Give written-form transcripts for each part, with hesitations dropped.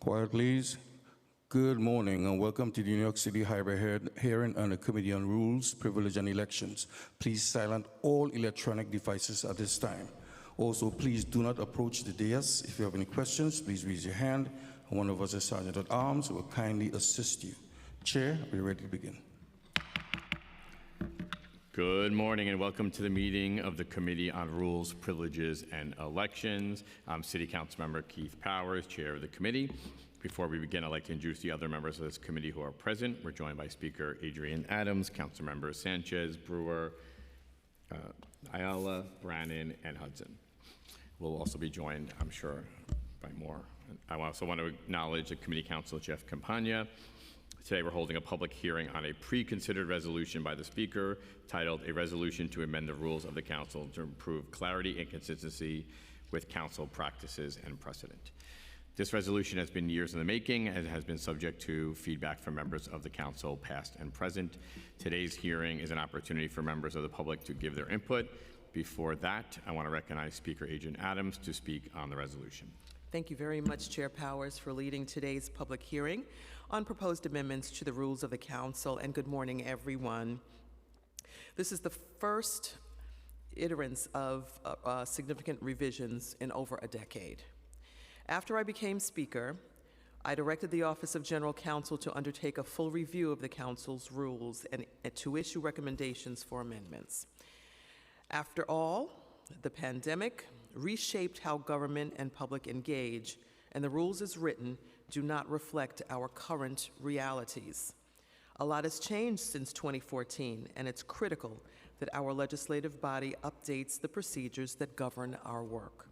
Quiet, please. Good morning and welcome to the New York City Hybrid hearing on the Committee on Rules, Privilege and Elections. Please silence all electronic devices at this time. Also, please do not approach the dais. If you have any questions, please raise your hand and one of us as Sergeant at Arms will kindly assist you. Chair, we're ready to begin. Good morning and welcome to the meeting of the Committee on Rules, Privileges, and Elections. I'm City Council Member Keith Powers, Chair of the committee. Before we begin, I'd like to introduce the other members of this committee who are present. We're joined by Speaker Adrian Adams, Council Members Sanchez, Brewer, Ayala, Brannan, and Hudson. We'll also be joined, I'm sure, by more. I also want to acknowledge the Committee Counsel, Jeff Campagna. Today we're holding a public hearing on a pre-considered resolution by the Speaker titled A Resolution to Amend the Rules of the Council to Improve Clarity and Consistency with Council Practices and Precedent. This resolution has been years in the making and has been subject to feedback from members of the Council, past and present. Today's hearing is an opportunity for members of the public to give their input. Before that, I want to recognize Speaker Adrian Adams to speak on the resolution. Thank you very much, Chair Powers, for leading today's public hearing on proposed amendments to the rules of the Council, and good morning, everyone. This is the first iterance of significant revisions in over a decade. After I became Speaker, I directed the Office of General Counsel to undertake a full review of the Council's rules and to issue recommendations for amendments. After all, the pandemic reshaped how government and public engage, and the rules as written do not reflect our current realities. A lot has changed since 2014, and it's critical that our legislative body updates the procedures that govern our work.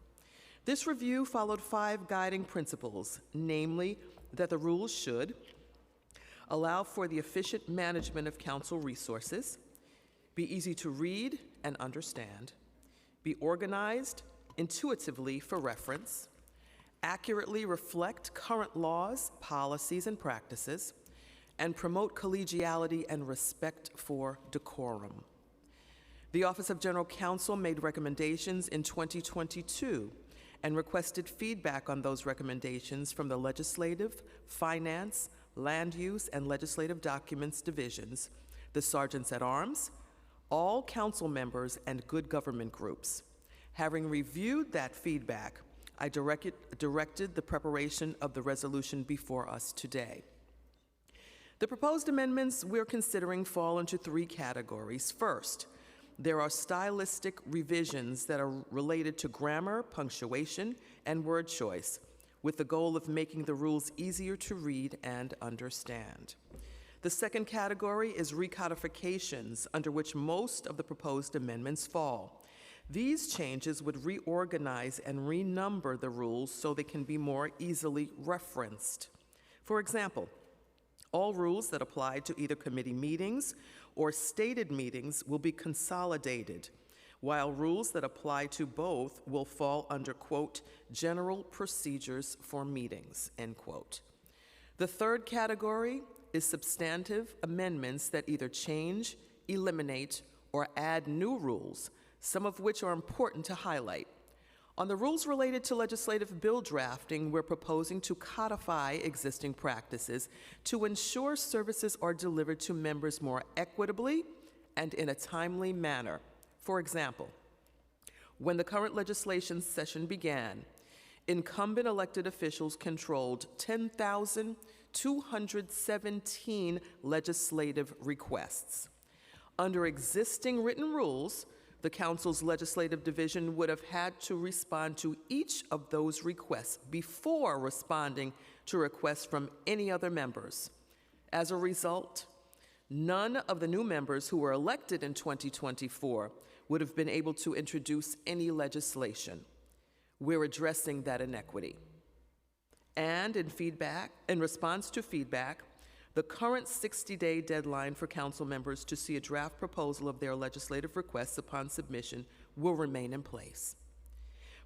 This review followed 5 guiding principles, namely that the rules should allow for the efficient management of council resources, be easy to read and understand, be organized intuitively for reference, accurately reflect current laws, policies, and practices, and promote collegiality and respect for decorum. The Office of General Counsel made recommendations in 2022 and requested feedback on those recommendations from the Legislative, Finance, Land Use, and Legislative Documents divisions, the Sergeants at Arms, all council members, and good government groups. Having reviewed that feedback, I directed the preparation of the resolution before us today. The proposed amendments we're considering fall into 3 categories. First, there are stylistic revisions that are related to grammar, punctuation, and word choice, with the goal of making the rules easier to read and understand. The second category is recodifications, under which most of the proposed amendments fall. These changes would reorganize and renumber the rules so they can be more easily referenced. For example, all rules that apply to either committee meetings or stated meetings will be consolidated, while rules that apply to both will fall under, quote, general procedures for meetings, end quote. The third category is substantive amendments that either change, eliminate, or add new rules, some of which are important to highlight. On the rules related to legislative bill drafting, we're proposing to codify existing practices to ensure services are delivered to members more equitably and in a timely manner. For example, when the current legislation session began, incumbent elected officials controlled 10,217 legislative requests. Under existing written rules, the Council's legislative division would have had to respond to each of those requests before responding to requests from any other members. As a result, none of the new members who were elected in 2024 would have been able to introduce any legislation. We're addressing that inequity. And in response to feedback, the current 60-day deadline for council members to see a draft proposal of their legislative requests upon submission will remain in place.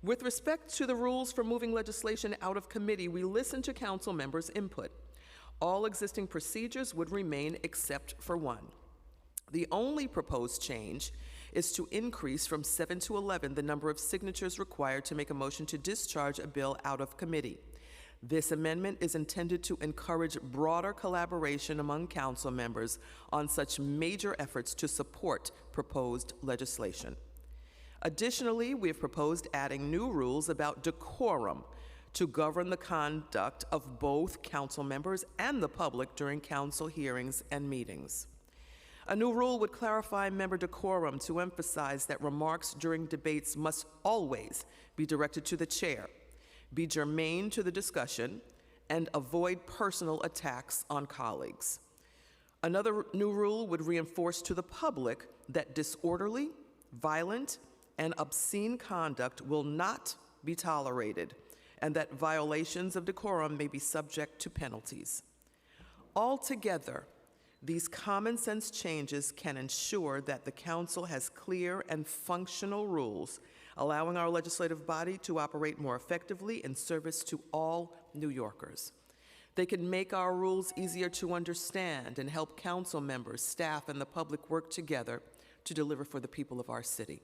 With respect to the rules for moving legislation out of committee, we listened to council members' input. All existing procedures would remain except for one. The only proposed change is to increase from 7 to 11 the number of signatures required to make a motion to discharge a bill out of committee. This amendment is intended to encourage broader collaboration among council members on such major efforts to support proposed legislation. Additionally, we have proposed adding new rules about decorum to govern the conduct of both council members and the public during council hearings and meetings. A new rule would clarify member decorum to emphasize that remarks during debates must always be directed to the chair, be germane to the discussion, and avoid personal attacks on colleagues. Another new rule would reinforce to the public that disorderly, violent, and obscene conduct will not be tolerated, and that violations of decorum may be subject to penalties. Altogether, these common sense changes can ensure that the council has clear and functional rules, allowing our legislative body to operate more effectively in service to all New Yorkers. They can make our rules easier to understand and help council members, staff, and the public work together to deliver for the people of our city.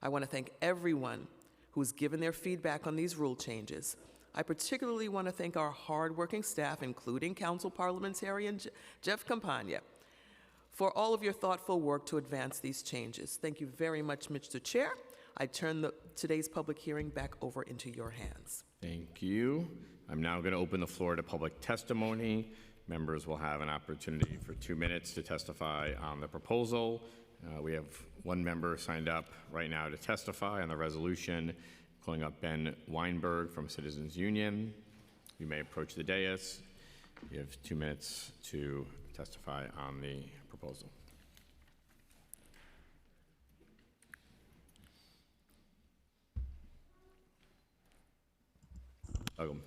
I want to thank everyone who's given their feedback on these rule changes. I particularly want to thank our hardworking staff, including Council Parliamentarian Jeff Campagna, for all of your thoughtful work to advance these changes. Thank you very much, Mr. Chair. I turn today's public hearing back over into your hands. Thank you. I'm now going to open the floor to public testimony. Members will have an opportunity for 2 minutes to testify on the proposal. We have one member signed up right now to testify on the resolution. Calling up Ben Weinberg from Citizens Union. You may approach the dais. You have 2 minutes to testify on the proposal.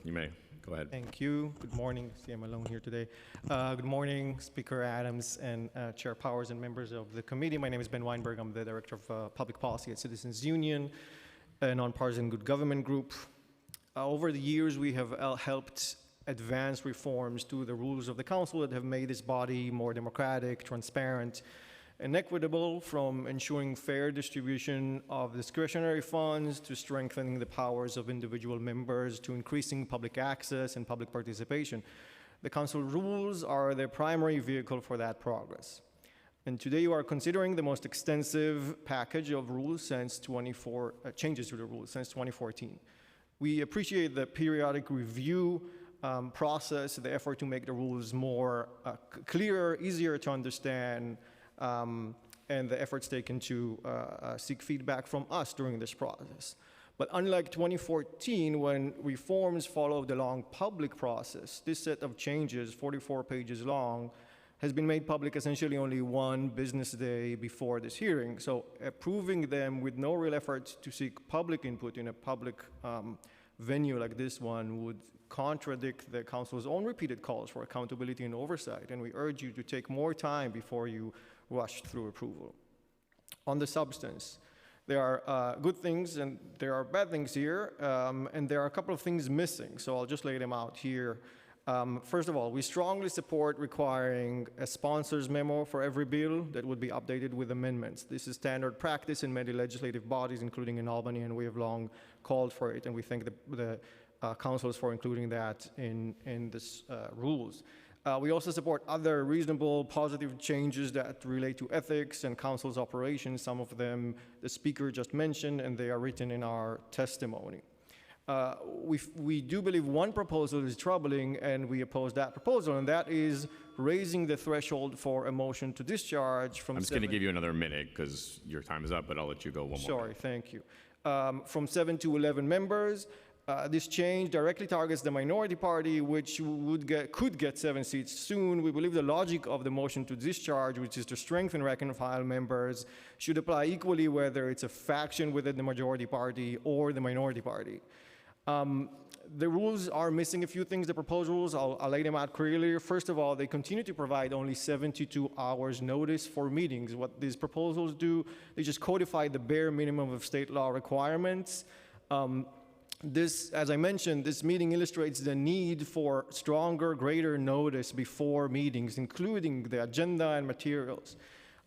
You may go ahead. Thank you. Good morning. See, I'm alone here today. Good morning, Speaker Adams and Chair Powers and members of the committee. My name is Ben Weinberg. I'm the Director of Public Policy at Citizens Union, a nonpartisan good government group. Over the years, we have helped advance reforms to the rules of the council that have made this body more democratic, transparent, and equitable, from ensuring fair distribution of discretionary funds to strengthening the powers of individual members to increasing public access and public participation. The council rules are the primary vehicle for that progress. And today you are considering the most extensive package of rules since changes to the rules since 2014. We appreciate the periodic review process, the effort to make the rules more clearer, easier to understand, and the efforts taken to seek feedback from us during this process. But unlike 2014, when reforms followed a long public process, this set of changes, 44 pages long, has been made public essentially only one business day before this hearing. So approving them with no real effort to seek public input in a public venue like this one would contradict the council's own repeated calls for accountability and oversight, and we urge you to take more time before you rush through approval. On the substance, there are good things and there are bad things here, and there are a couple of things missing, so I'll just lay them out here. First of all, we strongly support requiring a sponsor's memo for every bill that would be updated with amendments. This is standard practice in many legislative bodies, including in Albany, and we have long called for it, and we thank the councils for including that in this rules. We also support other reasonable, positive changes that relate to ethics and council's operations. Some of them the speaker just mentioned, and they are written in our testimony. We do believe one proposal is troubling, and we oppose that proposal, and that is raising the threshold for a motion to discharge from I'm just going to give you another minute because your time is up, but I'll let you go one more. Sorry, thank you. From 7 to 11 members. This change directly targets the minority party, which could get 7 seats soon. We believe the logic of the motion to discharge, which is to strengthen rank and file members, should apply equally whether it's a faction within the majority party or the minority party. The rules are missing a few things, the proposed rules. I'll lay them out clearly. First of all, they continue to provide only 72 hours notice for meetings. What these proposals do, they just codify the bare minimum of state law requirements. As I mentioned, this meeting illustrates the need for stronger, greater notice before meetings, including the agenda and materials.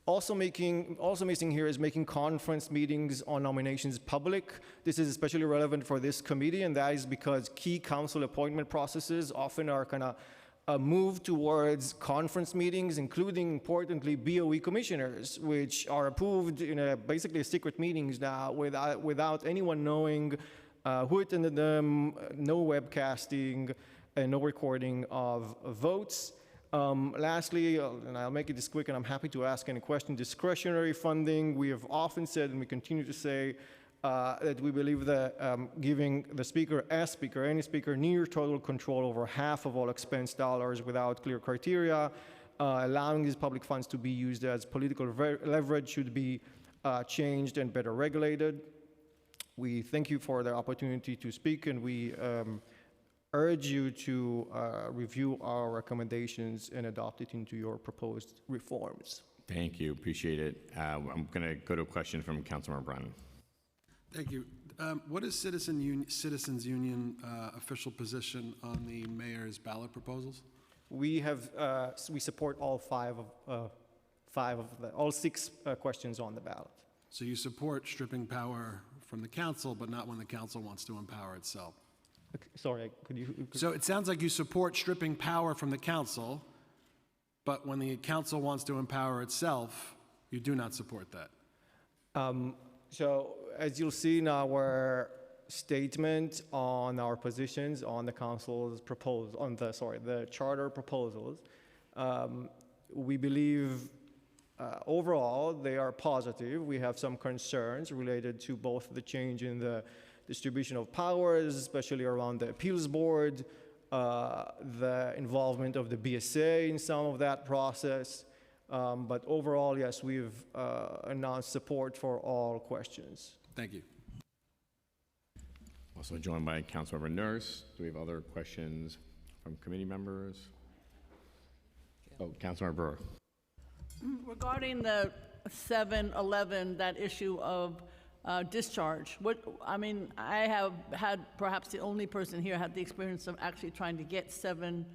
Also missing here is making conference meetings on nominations public. This is especially relevant for this committee, and that is because key council appointment processes often are kind of move towards conference meetings, including, importantly, BOE commissioners, which are approved in basically secret meetings now without anyone knowing who attended them, no webcasting, and no recording of votes. Lastly, and I'll make it this quick, and I'm happy to ask any question, discretionary funding. We have often said, and we continue to say, that we believe that giving the speaker, any speaker, near total control over half of all expense dollars without clear criteria, allowing these public funds to be used as political leverage should be changed and better regulated. We thank you for the opportunity to speak, and we urge you to review our recommendations and adopt it into your proposed reforms. Thank you, appreciate it. I'm going to go to a question from Councilmember Brannan. Thank you. What is Citizens Union official position on the mayor's ballot proposals? We support all all six questions on the ballot. So you support stripping power from the council, but not when the council wants to empower itself. Okay, sorry, could you? So it sounds like you support stripping power from the council, but when the council wants to empower itself, you do not support that. So as you'll see in our statement on our positions on the council's proposal, the charter proposals, we believe overall they are positive. We have some concerns related to both the change in the distribution of powers, especially around the appeals board, the involvement of the BSA in some of that process. But overall, yes, we've announced support for all questions. Thank you. Also joined by Councilmember Nurse. Do we have other questions from committee members? Oh, Councilmember Brewer. Regarding the 7-11, that issue of discharge, I have had perhaps the only person here had the experience of actually trying to get 7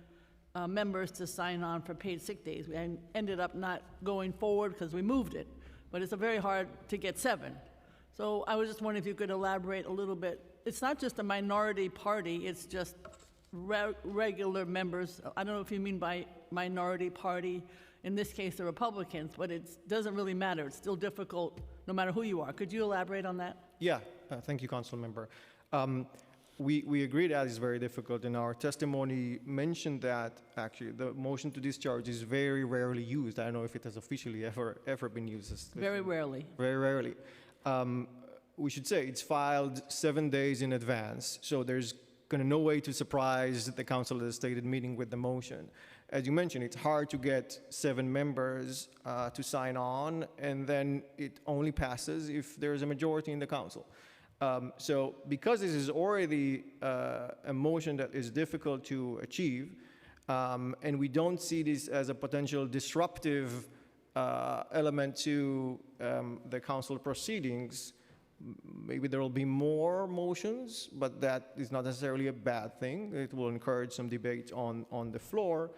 members to sign on for paid sick days. We ended up not going forward because we moved it, but it's very hard to get 7. So I was just wondering if you could elaborate a little bit. It's not just a minority party, it's just regular members. I don't know if you mean by minority party, in this case the Republicans, but it doesn't really matter. It's still difficult no matter who you are. Could you elaborate on that? Yeah, thank you, Council Member. We agree that is very difficult, and our testimony mentioned that actually the motion to discharge is very rarely used. I don't know if it has officially ever been used. Very rarely. Very rarely. We should say it's filed 7 days in advance, so there's no way to surprise the council at the stated meeting with the motion. As you mentioned, it's hard to get 7 members to sign on, and then it only passes if there's a majority in the council. So because this is already a motion that is difficult to achieve, and we don't see this as a potential disruptive element to the council proceedings, maybe there will be more motions, but that is not necessarily a bad thing. It will encourage some debate on the floor.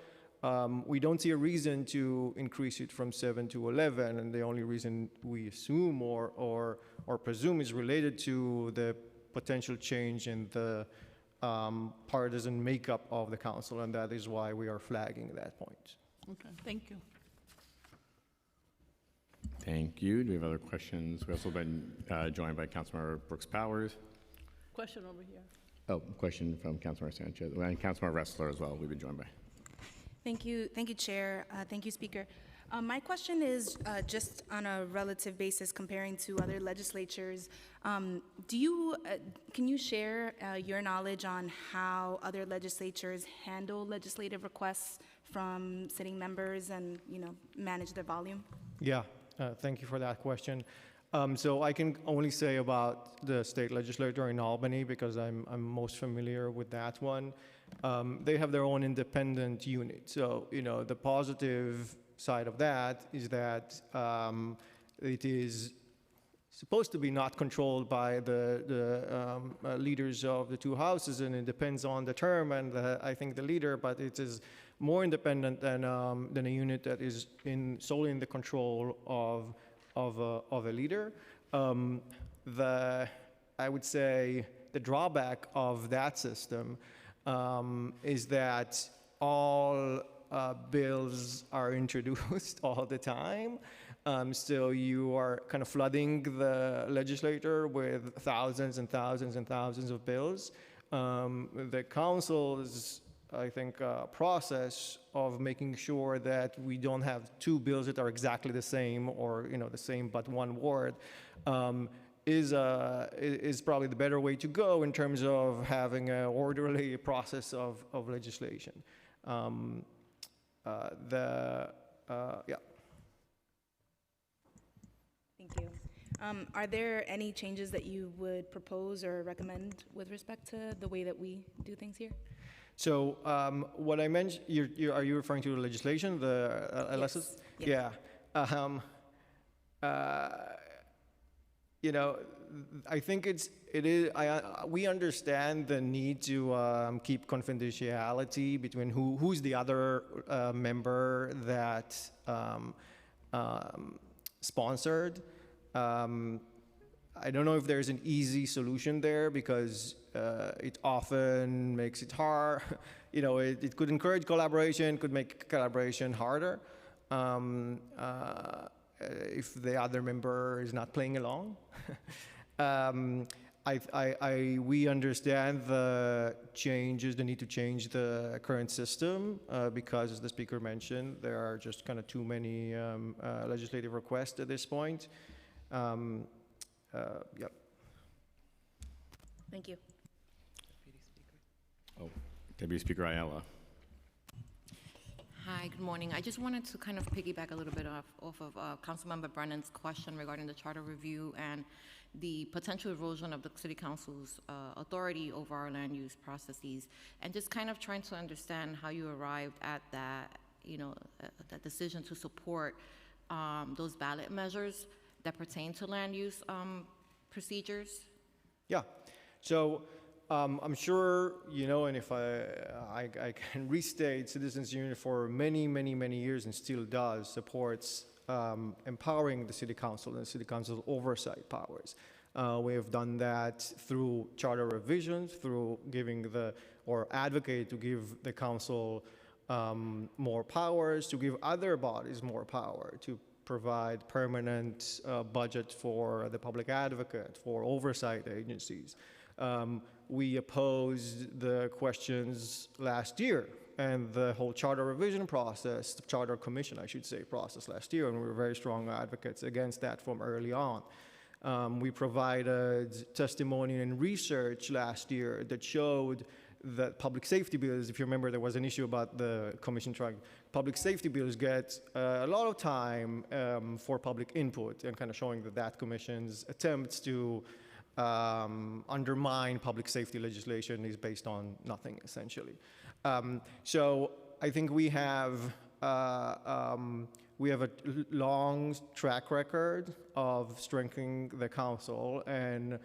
We don't see a reason to increase it from 7 to 11, and the only reason we assume or presume is related to the potential change in the partisan makeup of the council, and that is why we are flagging that point. Okay, thank you. Thank you. Do we have other questions? We've also been joined by Councilmember Brooks Powers. Question over here. Oh, question from Councilmember Sanchez and Councilmember Ressler as well. We've been joined by. Thank you, Chair. Thank you, Speaker. My question is just on a relative basis comparing to other legislatures. Can you share your knowledge on how other legislatures handle legislative requests from sitting members and manage their volume? Yeah, thank you for that question. So I can only say about the state legislature in Albany because I'm most familiar with that one. They have their own independent unit. So, the positive side of that is that it is supposed to be not controlled by the leaders of the two houses, and it depends on the term and I think the leader, but it is more independent than a unit that is solely in the control of a leader. I would say the drawback of that system is that all bills are introduced all the time. So you are kind of flooding the legislature with thousands and thousands and thousands of bills. The council's, I think, process of making sure that we don't have two bills that are exactly the same, or the same but one word, is probably the better way to go in terms of having an orderly process of legislation. Yeah. Thank you. Are there any changes that you would propose or recommend with respect to the way that we do things here? So what I mentioned, are you referring to the legislation, the LSs? Yes. Yeah. I think we understand the need to keep confidentiality between who's the other member that sponsored. I don't know if there's an easy solution there, because it often makes it hard. It could encourage collaboration, could make collaboration harder if the other member is not playing along. We understand the need to change the current system because, as the speaker mentioned, there are just kind of too many legislative requests at this point. Yep. Thank you. Oh, Deputy Speaker Ayala. Hi, good morning. I just wanted to kind of piggyback a little bit off of Councilmember Brennan's question regarding the charter review and the potential erosion of the City Council's authority over our land use processes, and just kind of trying to understand how you arrived at that, that decision to support those ballot measures that pertain to land use procedures. Yeah. So I'm sure and if I can restate, Citizens Union for many, many, many years, and still does, supports empowering the City Council and the City Council's oversight powers. We have done that through charter revisions, through advocate to give the Council more powers, to give other bodies more power, to provide permanent budget for the public advocate, for oversight agencies. We opposed the questions last year and the whole charter revision process, the charter commission, I should say, process last year, and we were very strong advocates against that from early on. We provided testimony and research last year that showed that public safety bills, if you remember, there was an issue about the commission trying, public safety bills get a lot of time for public input, and kind of showing that commission's attempts to undermine public safety legislation is based on nothing, essentially. So I think we have a long track record of strengthening the council and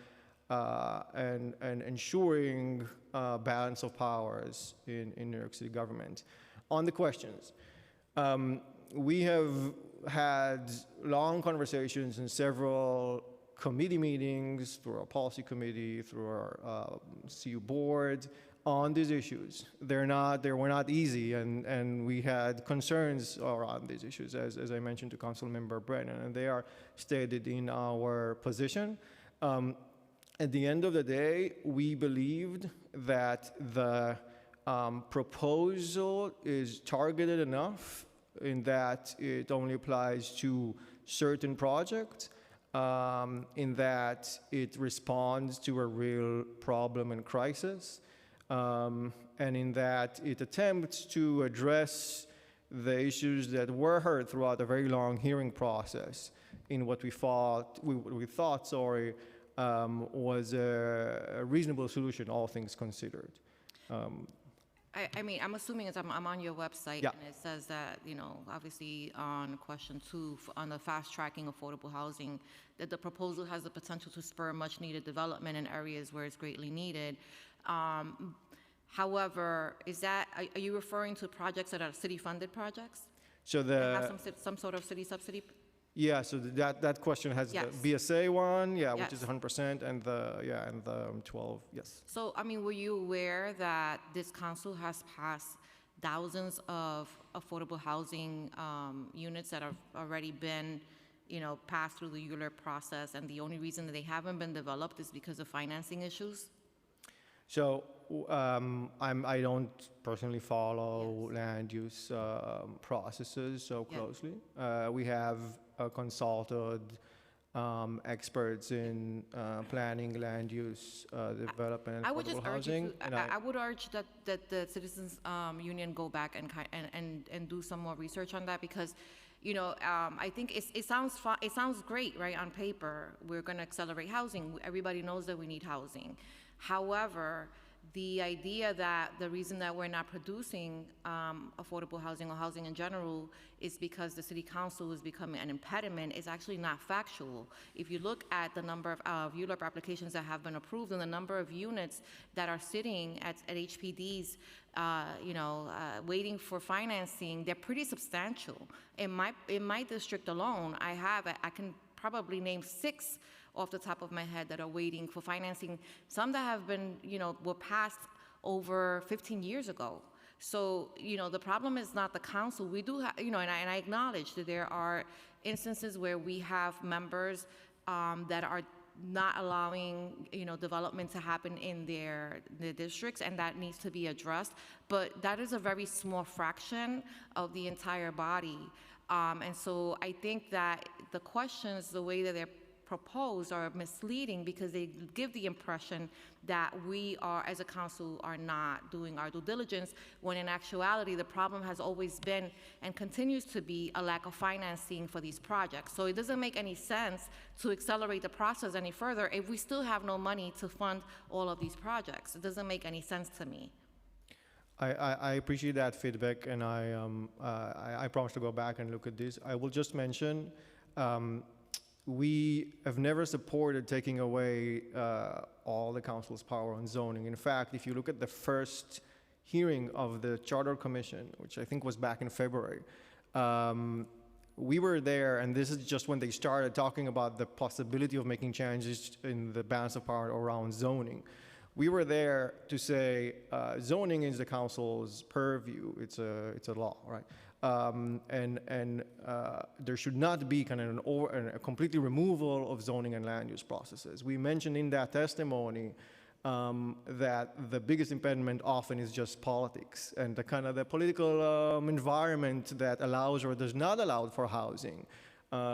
ensuring balance of powers in New York City government. On the questions, we have had long conversations in several committee meetings, through our policy committee, through our CU board, on these issues. They were not easy, and we had concerns around these issues, as I mentioned to Councilmember Brennan, and they are stated in our position. At the end of the day, we believed that the proposal is targeted enough in that it only applies to certain projects, in that it responds to a real problem and crisis, and in that it attempts to address the issues that were heard throughout a very long hearing process in what we thought was a reasonable solution, all things considered. I mean, I'm assuming I'm on your website, Yeah. and it says that, obviously on question 2, on the fast tracking affordable housing, that the proposal has the potential to spur much needed development in areas where it's greatly needed. However, are you referring to projects that are city-funded projects? So That have some sort of city subsidy? yeah, so that question has Yes. the BSA one, yeah, which is Yes. 100%, and the 12, yes. So, I mean, were you aware that this council has passed thousands of affordable housing units that have already been, passed through the ULURP process, and the only reason that they haven't been developed is because of financing issues? So I don't personally follow land use processes so Yeah. closely. We have consulted experts in planning, land use, development, and I would just affordable urge you housing. to, and I would urge that the Citizens Union go back and do some more research on that, because, I think it sounds great, right, on paper. We're going to accelerate housing. Everybody knows that we need housing. However, the idea that the reason that we're not producing affordable housing or housing in general is because the city council is becoming an impediment is actually not factual. If you look at the number of ULURP applications that have been approved and the number of units that are sitting at HPDs, waiting for financing, they're pretty substantial. In my district alone, I can probably name 6 off the top of my head that are waiting for financing. Some that have been, were passed over 15 years ago. So, the problem is not the council. We do have, and I acknowledge that there are instances where we have members that are not allowing, development to happen in their districts, and that needs to be addressed. But that is a very small fraction of the entire body. And so I think that the questions, the way that they're proposed, are misleading because they give the impression that we are, as a council, are not doing our due diligence, when in actuality the problem has always been and continues to be a lack of financing for these projects. So it doesn't make any sense to accelerate the process any further if we still have no money to fund all of these projects. It doesn't make any sense to me. I appreciate that feedback, and I promise to go back and look at this. I will just mention, we have never supported taking away all the council's power on zoning. In fact, if you look at the first hearing of the Charter Commission, which I think was back in February, we were there, and this is just when they started talking about the possibility of making changes in the balance of power around zoning. We were there to say zoning is the council's purview. It's a law, right? There should not be kind of a completely removal of zoning and land use processes. We mentioned in that testimony that the biggest impediment often is just politics and the kind of the political environment that allows or does not allow for housing.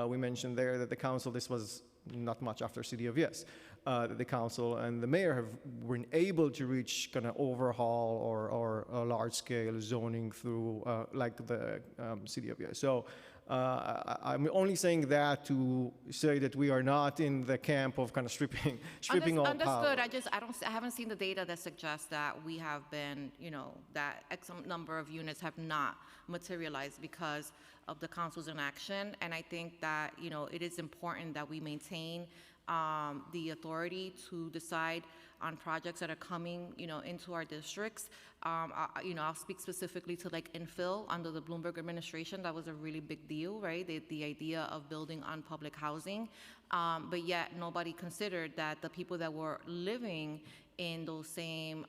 We mentioned there that the council, this was not much after City of Yes, the council and the mayor have been able to reach kind of overhaul or large-scale zoning through like the City of Yes. So I'm only saying that to say that we are not in the camp of kind of stripping all power. Understood. I haven't seen the data that suggests that we have been, that X number of units have not materialized because of the council's inaction. And I think that, it is important that we maintain the authority to decide on projects that are coming, into our districts. I'll speak specifically to like infill under the Bloomberg administration. That was a really big deal, right? The idea of building on public housing, but yet nobody considered that the people that were living in those same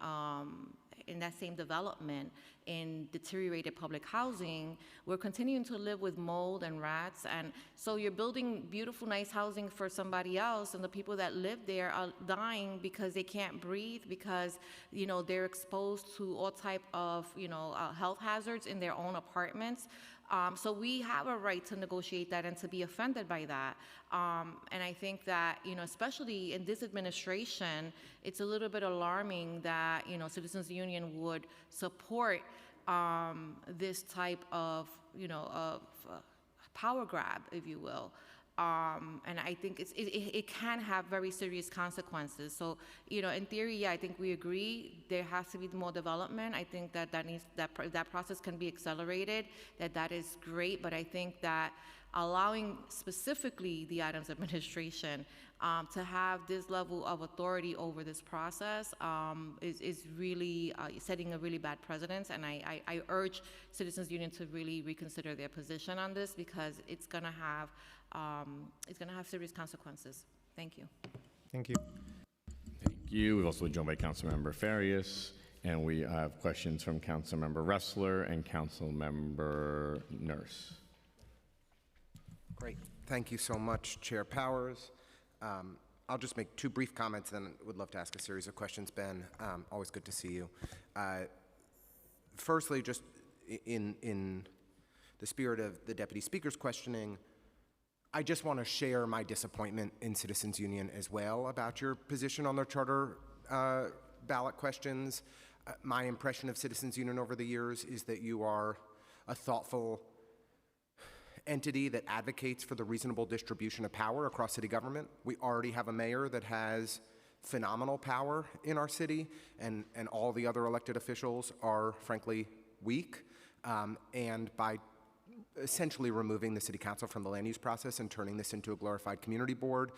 in that same development in deteriorated public housing, we're continuing to live with mold and rats. And so you're building beautiful, nice housing for somebody else, and the people that live there are dying because they can't breathe, because, they're exposed to all type of, health hazards in their own apartments. So we have a right to negotiate that and to be offended by that. And I think that, especially in this administration, it's a little bit alarming that, Citizens Union would support this type of, power grab, if you will. And I think it can have very serious consequences. So, in theory, yeah, I think we agree there has to be more development. I think that process can be accelerated, that is great. But I think that allowing specifically the Adams administration to have this level of authority over this process is really setting a really bad precedent, and I urge Citizens Union to really reconsider their position on this, because it's gonna have serious consequences. Thank you. Thank you. Thank you. We've also been joined by Councilmember Farias, and we have questions from Councilmember Ressler and Councilmember Nurse. Great. Thank you so much, Chair Powers. I'll just make two brief comments, then would love to ask a series of questions. Ben, always good to see you. Firstly, just in the spirit of the Deputy Speaker's questioning, I just want to share my disappointment in Citizens Union as well about your position on the charter ballot questions. My impression of Citizens Union over the years is that you are a thoughtful entity that advocates for the reasonable distribution of power across city government. We already have a mayor that has phenomenal power in our city, and all the other elected officials are, frankly, weak. And by essentially removing the city council from the land use process and turning this into a glorified community board,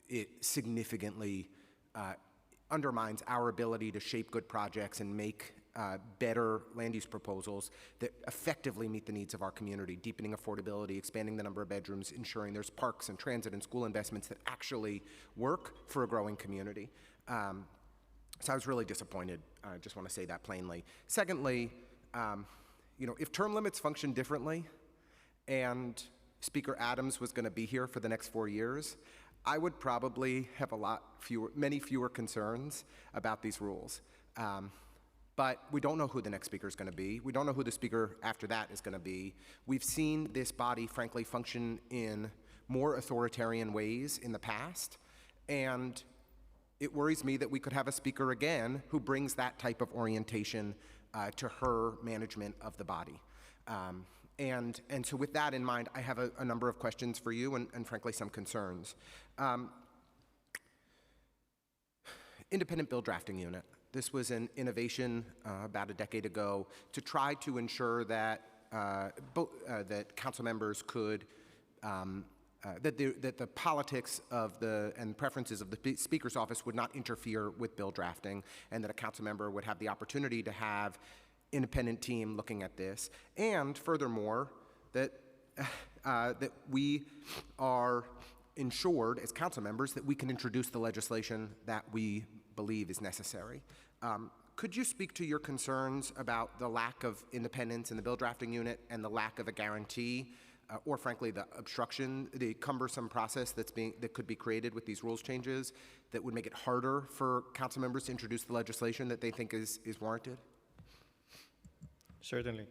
it significantly undermines our ability to shape good projects and make better land use proposals that effectively meet the needs of our community, deepening affordability, expanding the number of bedrooms, ensuring there's parks and transit and school investments that actually work for a growing community. So I was really disappointed. I just want to say that plainly. Secondly, if term limits function differently and Speaker Adams was going to be here for the next 4 years, I would probably have many fewer concerns about these rules. But we don't know who the next speaker is going to be. We don't know who the speaker after that is going to be. We've seen this body, frankly, function in more authoritarian ways in the past, and it worries me that we could have a speaker again who brings that type of orientation to her management of the body. And so with that in mind, I have a number of questions for you and frankly, some concerns. Independent bill drafting unit. This was an innovation about a decade ago to try to ensure that that council members could that the politics of and preferences of the Speaker's office would not interfere with bill drafting, and that a council member would have the opportunity to have independent team looking at this, and furthermore that that we are ensured as council members that we can introduce the legislation that we believe is necessary. Could you speak to your concerns about the lack of independence in the bill drafting unit and the lack of a guarantee, or frankly the obstruction, the cumbersome process that could be created with these rules changes that would make it harder for council members to introduce the legislation that they think is warranted? Certainly.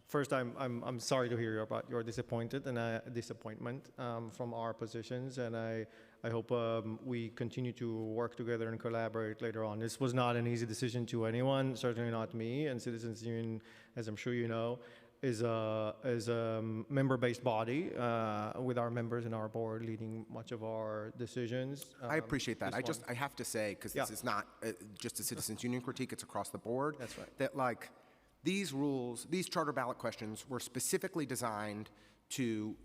First, I'm sorry to hear about your disappointment from our positions, and I hope we continue to work together and collaborate later on. This was not an easy decision to anyone, certainly not me, and Citizens Union, as I'm sure you know, is a member-based body with our members and our board leading much of our decisions. I appreciate that. I have to say, because this is not just a Citizens Union critique, it's across the board. That's right. That these rules, these charter ballot questions were specifically designed to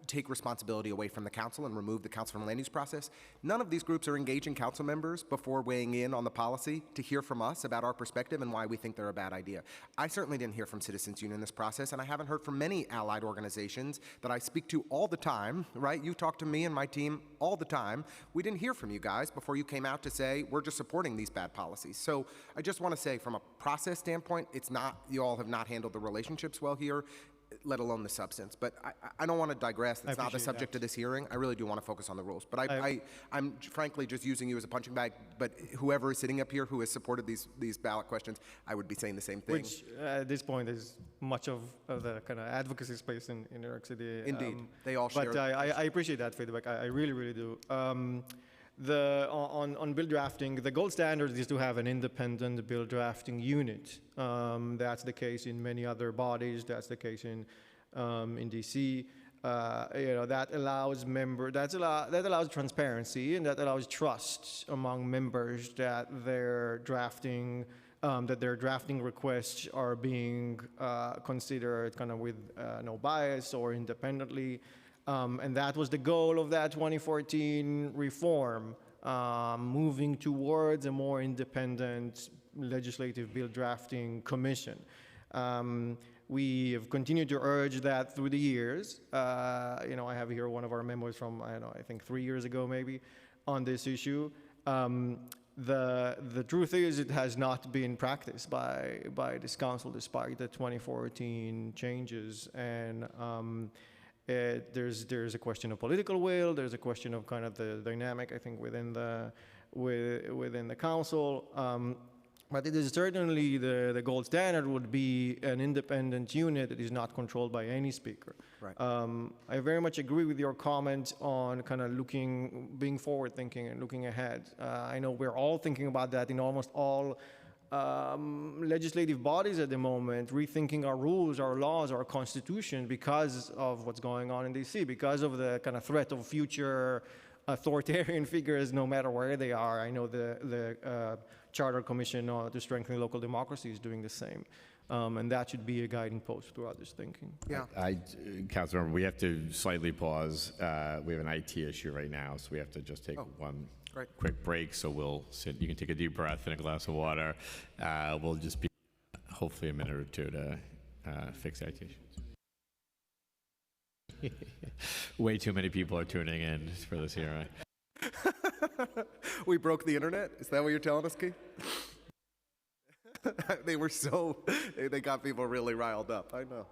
take responsibility away from the council and remove the council from the land use process. None of these groups are engaging council members before weighing in on the policy to hear from us about our perspective and why we think they're a bad idea. I certainly didn't hear from Citizens Union in this process, and I haven't heard from many allied organizations that I speak to all the time, right? You talk to me and my team all the time. We didn't hear from you guys before you came out to say, we're just supporting these bad policies. So I just want to say, from a process standpoint, you all have not handled the relationships well here, let alone the substance. But I don't want to digress. That's not the subject of this hearing. I really do want to focus on the rules. But I'm frankly just using you as a punching bag. But whoever is sitting up here who has supported these ballot questions, I would be saying the same thing. Which, at this point, is much of the kind of advocacy space in New York City. Indeed. They all share. But I appreciate that feedback. I really, really do. On bill drafting, the gold standard is to have an independent bill drafting unit. That's the case in many other bodies. That's the case in DC. That allows transparency, and that allows trust among members that their drafting that their drafting requests are being considered kind of with no bias or independently. And that was the goal of that 2014 reform, moving towards a more independent legislative bill drafting commission. We have continued to urge that through the years. I have here one of our memos from, I think 3 years ago maybe, on this issue. The truth is it has not been practiced by this council despite the 2014 changes. And there's a question of political will, there's a question of kind of the dynamic, I think, within the council. But it is certainly the gold standard would be an independent unit that is not controlled by any speaker. Right. I very much agree with your comment on kind of being forward thinking and looking ahead. I know we're all thinking about that in almost all legislative bodies at the moment, rethinking our rules, our laws, our constitution because of what's going on in DC, because of the kind of threat of future authoritarian figures, no matter where they are. I know the Charter Commission to Strengthen Local Democracy is doing the same. And that should be a guiding post throughout this thinking. Yeah. Councilmember, we have to slightly pause. We have an IT issue right now, so we have to just take one quick break. So we'll sit. You can take a deep breath and a glass of water. We'll just be hopefully a minute or two to fix the IT issue. Way too many people are tuning in for this hearing. We broke the internet? Is that what you're telling us, Keith? They got people really riled up. I know.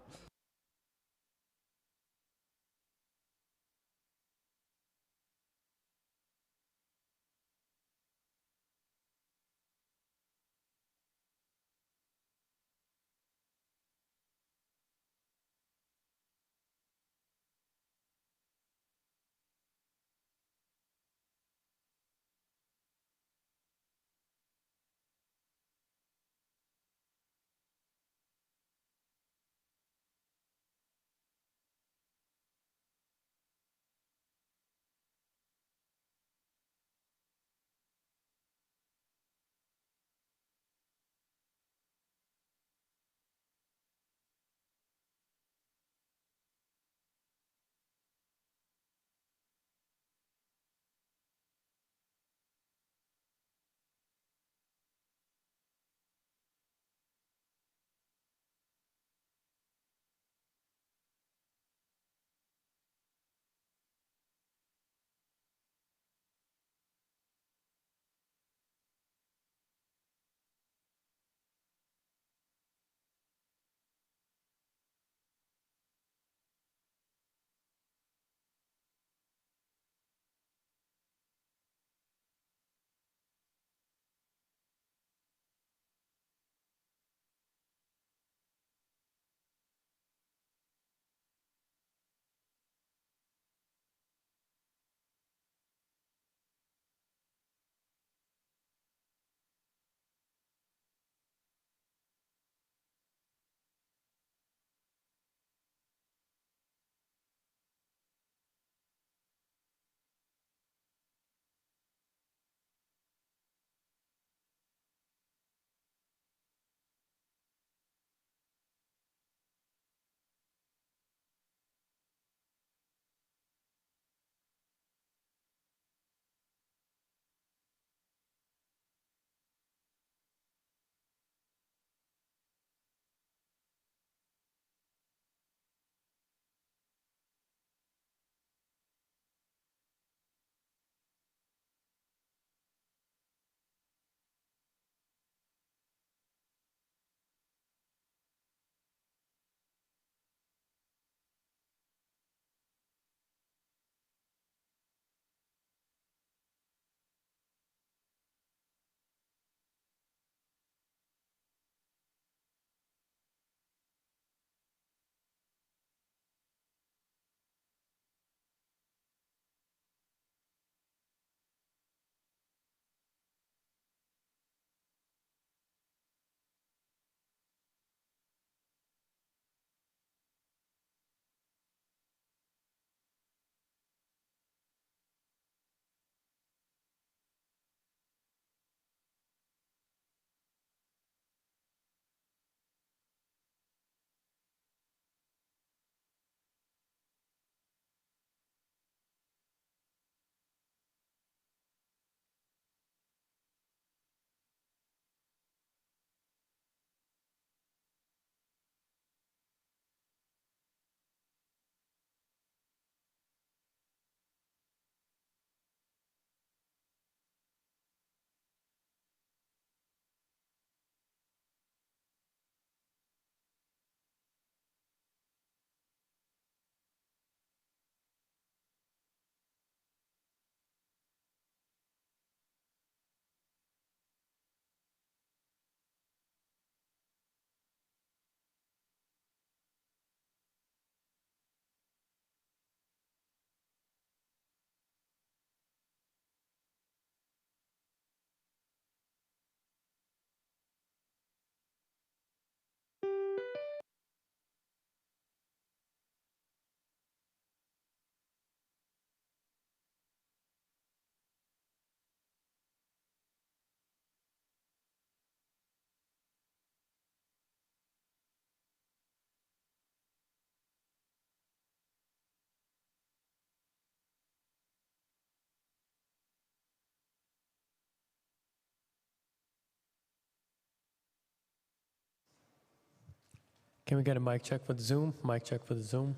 Can we get a mic check for the Zoom? Mic check for the Zoom.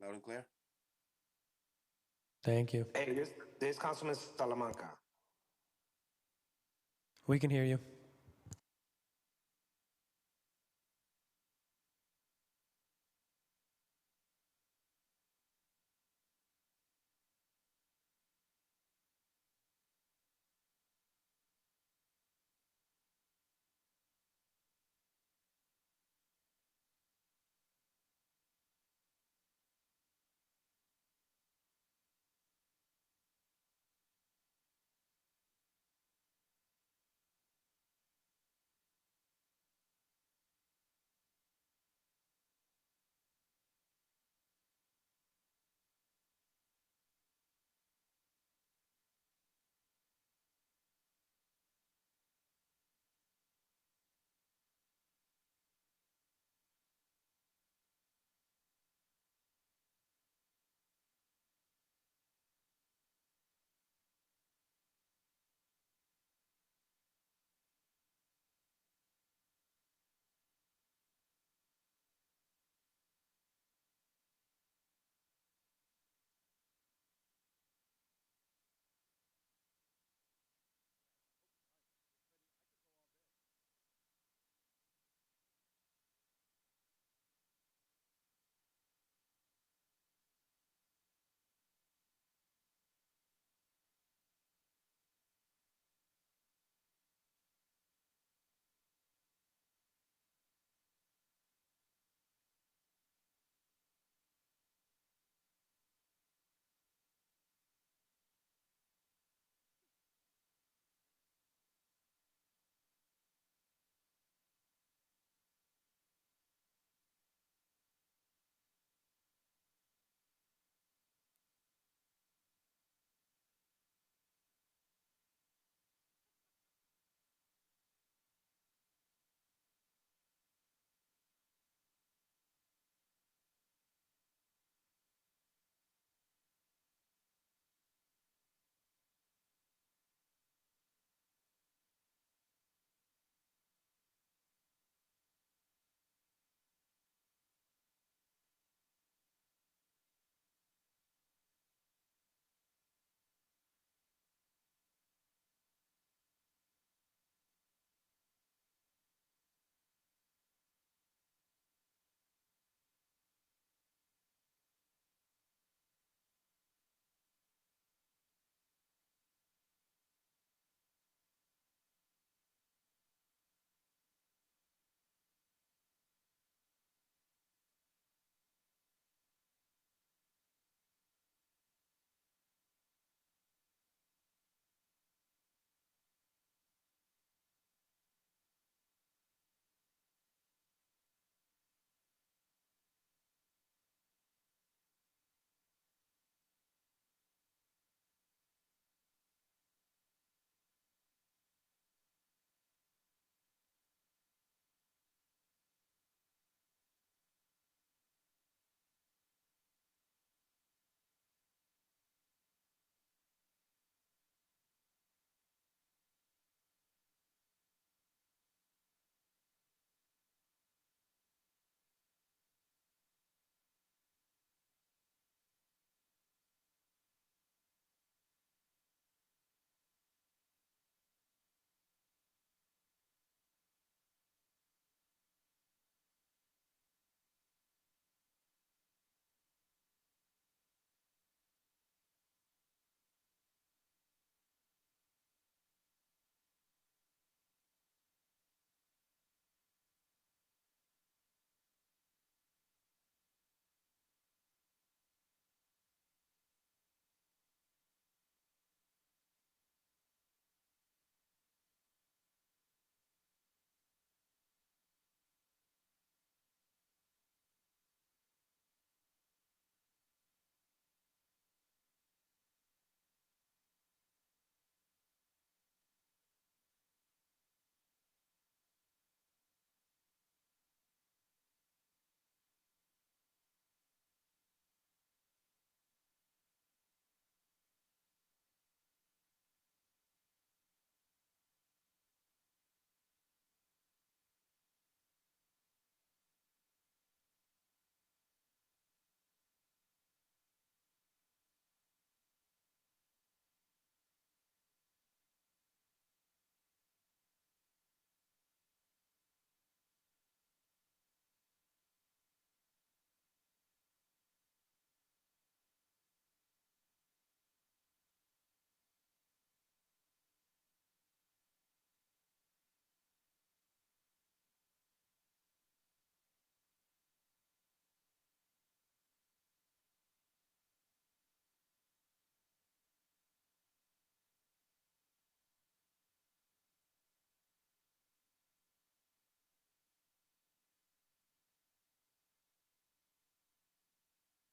Loud and clear. Thank you. Hey, this Councilman Salamanca. We can hear you.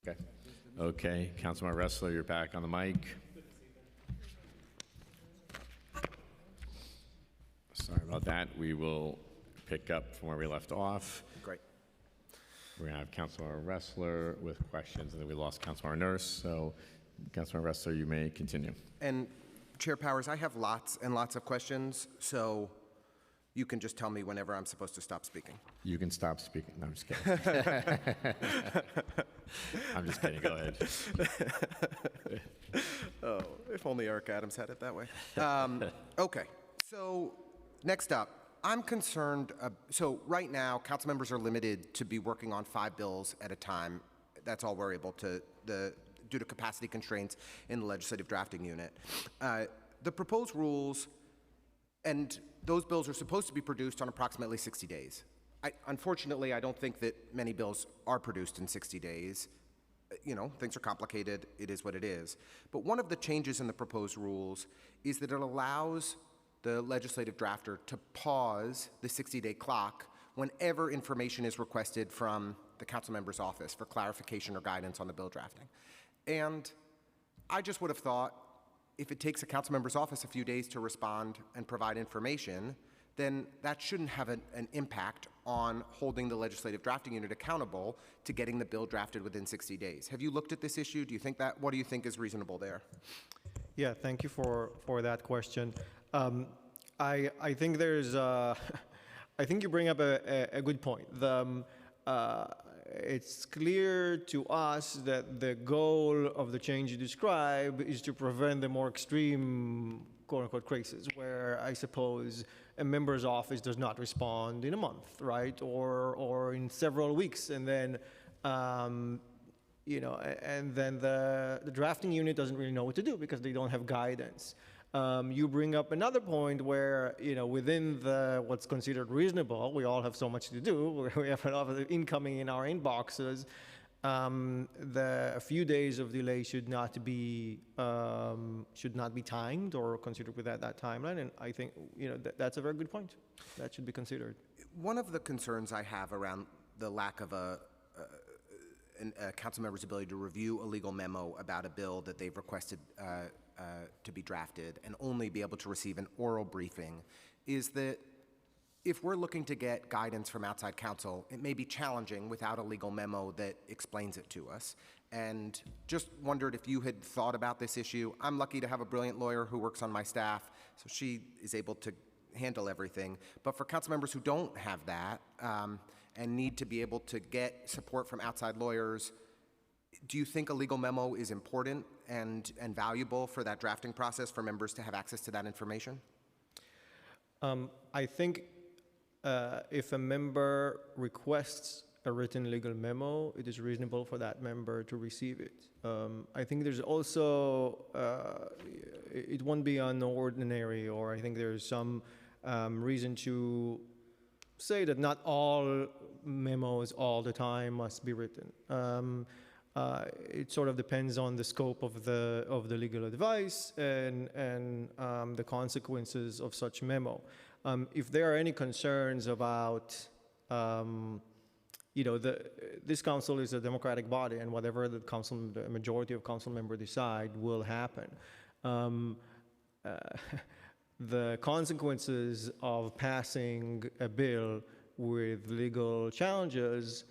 Okay. Okay, Councilman Ressler, you're back on the mic. Sorry about that. We will pick up from where we left off. Great. We're going to have Councilman Ressler with questions, and then we lost Councilman Nurse. So, Councilman Ressler, you may continue. And Chair Powers, I have lots and lots of questions, so you can just tell me whenever I'm supposed to stop speaking. You can stop speaking. No, I'm just kidding. I'm just kidding. Go ahead. Oh, if only Eric Adams had it that way. Okay, so next up, I'm concerned, so right now, council members are limited to be working on 5 bills at a time. That's all we're able to, due to capacity constraints in the legislative drafting unit. The proposed rules, and those bills are supposed to be produced on approximately 60 days. Unfortunately, I don't think that many bills are produced in 60 days. You know, things are complicated. It is what it is. But one of the changes in the proposed rules is that it allows the legislative drafter to pause the 60-day clock whenever information is requested from the council member's office for clarification or guidance on the bill drafting. And I just would have thought if it takes a council member's office a few days to respond and provide information, then that shouldn't have an impact on holding the legislative drafting unit accountable to getting the bill drafted within 60 days. Have you looked at this issue? Do you think that, what do you think is reasonable there? Yeah, thank you for that question. I think there's, I think you bring up a good point. It's clear to us that the goal of the change you describe is to prevent the more extreme quote-unquote cases where I suppose a member's office does not respond in a month, right? Or in several weeks, and then you know, and then the drafting unit doesn't really know what to do because they don't have guidance. You bring up another point where, you know, within what's considered reasonable, we all have so much to do. We have a lot of incoming in our inboxes. A few days of delay should not be timed or considered with that timeline. And I think, you know, that's a very good point. That should be considered. One of the concerns I have around the lack of a council member's ability to review a legal memo about a bill that they've requested to be drafted and only be able to receive an oral briefing is that if we're looking to get guidance from outside counsel, it may be challenging without a legal memo that explains it to us. And just wondered if you had thought about this issue. I'm lucky to have a brilliant lawyer who works on my staff, so she is able to handle everything. But for council members who don't have that and need to be able to get support from outside lawyers, do you think a legal memo is important and valuable for that drafting process for members to have access to that information? I think if a member requests a written legal memo, it is reasonable for that member to receive it. I think there's also, it won't be unordinary, or I think there's some reason to say that not all memos all the time must be written. It sort of depends on the scope of the legal advice and the consequences of such memo. If there are any concerns about, you know, this council is a democratic body, and whatever the majority of council members decide will happen. The consequences of passing a bill with legal challenges,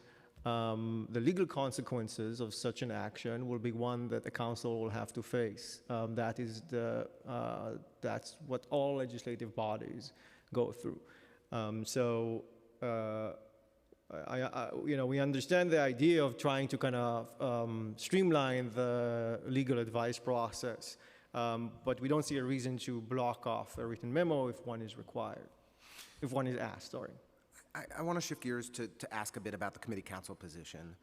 the legal consequences of such an action will be one that the council will have to face. That's what all legislative bodies go through. You know, we understand the idea of trying to kind of streamline the legal advice process, but we don't see a reason to block off a written memo if one is required, if one is asked, sorry. I want to shift gears to ask a bit about the committee council position.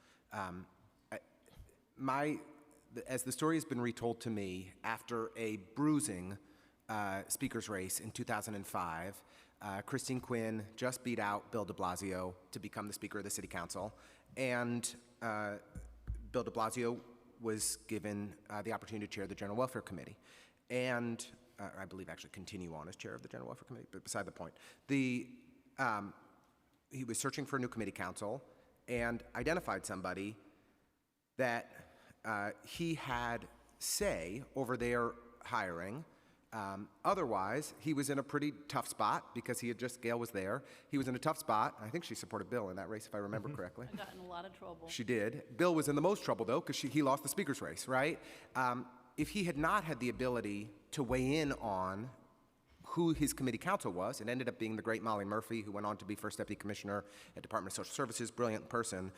As the story has been retold to me, after a bruising speaker's race in 2005, Christine Quinn just beat out Bill de Blasio to become the Speaker of the City Council, and Bill de Blasio was given the opportunity to chair the General Welfare Committee, and I believe actually continue on as chair of the General Welfare Committee, but beside the point. He was searching for a new committee council and identified somebody that he had say over their hiring. Otherwise, he was in a pretty tough spot because Gail was there. He was in a tough spot. I think she supported Bill in that race, if I remember correctly. I got in a lot of trouble. She did. Bill was in the most trouble, though, because he lost the speaker's race, right? If he had not had the ability to weigh in on who his committee counsel was, it ended up being the great Molly Murphy, who went on to be First Deputy Commissioner at Department of Social Services, brilliant person,